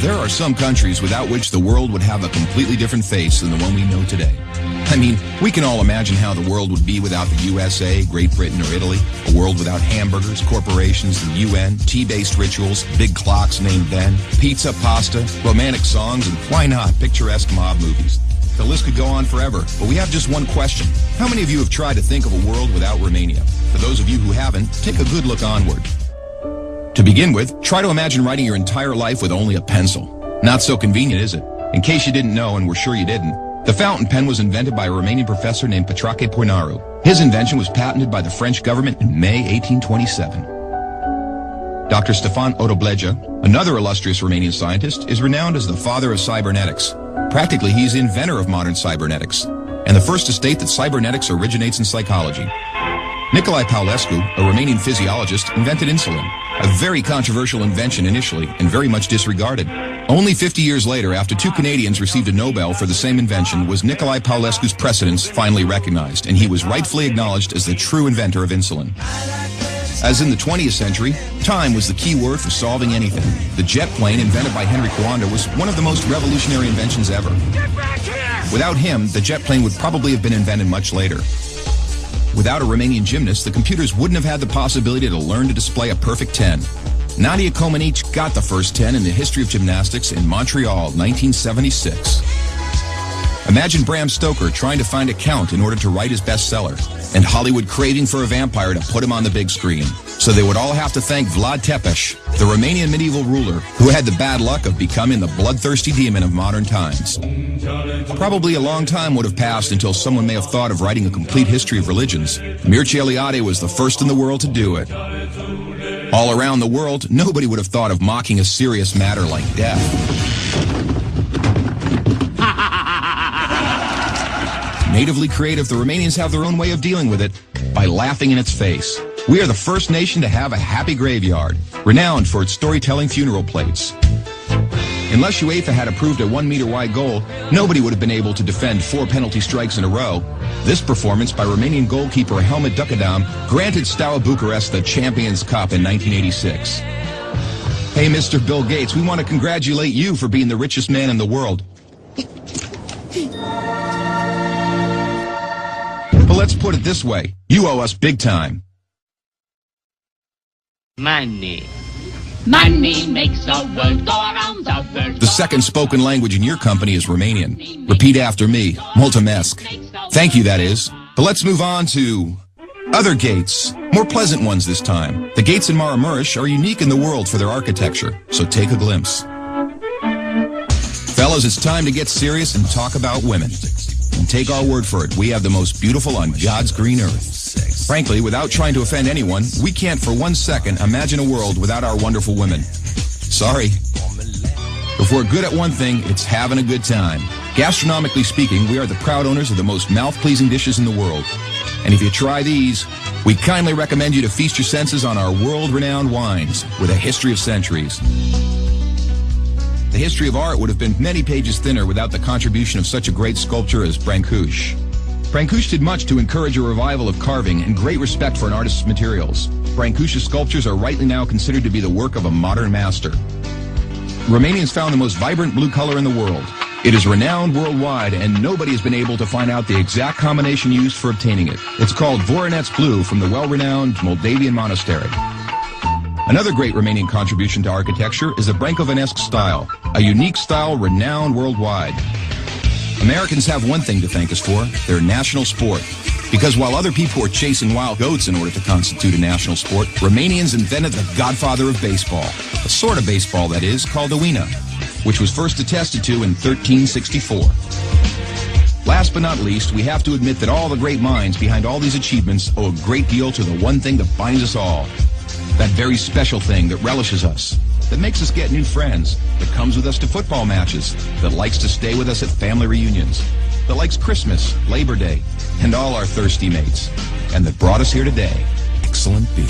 There are some countries without which the world would have a completely different face than the one we know today. I mean, we can all imagine how the world would be without the USA, Great Britain, or Italy. A world without hamburgers, corporations, the UN, tea-based rituals, big clocks named then, pizza, pasta, romantic songs, and why not, picturesque mob movies. The list could go on forever, but we have just one question. How many of you have tried to think of a world without Romania? For those of you who haven't, take a good look onward. To begin with, try to imagine writing your entire life with only a pencil. Not so convenient, is it? In case you didn't know, and we're sure you didn't, the fountain pen was invented by a Romanian professor named Petrache Poinaru. His invention was patented by the French government in May 1827. Dr. Stefan Odobleja, another illustrious Romanian scientist, is renowned as the father of cybernetics. Practically, he's the inventor of modern cybernetics, and the first to state that cybernetics originates in psychology. Nicolae Paulescu, a Romanian physiologist, invented insulin, a very controversial invention initially and very much disregarded. Only 50 years later, after two Canadians received a Nobel for the same invention, was Nicolae Paulescu's precedence finally recognized, and he was rightfully acknowledged as the true inventor of insulin. As in the 20th century, time was the key word for solving anything. The jet plane, invented by Henry Coanda, was one of the most revolutionary inventions ever. Without him, the jet plane would probably have been invented much later. Without a Romanian gymnast, the computers wouldn't have had the possibility to learn to display a perfect 10. Nadia Comaneci got the first 10 in the history of gymnastics in Montreal, 1976. Imagine Bram Stoker trying to find a count in order to write his bestseller, and Hollywood craving for a vampire to put him on the big screen. So they would all have to thank Vlad Tepes, the Romanian medieval ruler, who had the bad luck of becoming the bloodthirsty demon of modern times. Probably a long time would have passed until someone may have thought of writing a complete history of religions. Mircea Eliade was the first in the world to do it. All around the world, nobody would have thought of mocking a serious matter like death. Natively creative, the Romanians have their own way of dealing with it by laughing in its face. We are the first nation to have a happy graveyard, renowned for its storytelling funeral plates. Unless UEFA had approved a 1-meter-wide goal, nobody would have been able to defend 4 penalty strikes in a row. This performance by Romanian goalkeeper Helmut Ducadam granted Steaua Bucharest the Champions Cup in 1986. Hey, Mr. Bill Gates, we want to congratulate you for being the richest man in the world. But let's put it this way, you owe us big time. Money. Money makes the world go around the world. The second spoken language in your company is Romanian. Repeat after me. Mulțumesc. Thank you, that is. But let's move on to other gates. More pleasant ones this time. The gates in Maramureș are unique in the world for their architecture, so take a glimpse. Fellas, it's time to get serious and talk about women. And take our word for it, we have the most beautiful on God's green earth. Frankly, without trying to offend anyone, we can't for 1 second imagine a world without our wonderful women. Sorry. If we're good at one thing, it's having a good time. Gastronomically speaking, we are the proud owners of the most mouth-pleasing dishes in the world. And if you try these, we kindly recommend you to feast your senses on our world-renowned wines with a history of centuries. The history of art would have been many pages thinner without the contribution of such a great sculptor as Brancusi. Brancusi did much to encourage a revival of carving and great respect for an artist's materials. Brancusi's sculptures are rightly now considered to be the work of a modern master. Romanians found the most vibrant blue color in the world. It is renowned worldwide, and nobody has been able to find out the exact combination used for obtaining it. It's called Voronezh blue from the well-renowned Moldavian monastery. Another great Romanian contribution to architecture is the Brâncovenesque style, a unique style renowned worldwide. Americans have one thing to thank us for, their national sport. Because while other people were chasing wild goats in order to constitute a national sport, Romanians invented the godfather of baseball, a sort of baseball that is, called the Uina, which was first attested to in 1364. Last but not least, we have to admit that all the great minds behind all these achievements owe a great deal to the one thing that binds us all. That very special thing that relishes us, that makes us get new friends, that comes with us to football matches, that likes to stay with us at family reunions, that likes Christmas, Labor Day, and all our thirsty mates, and that brought us here today. Excellent beer.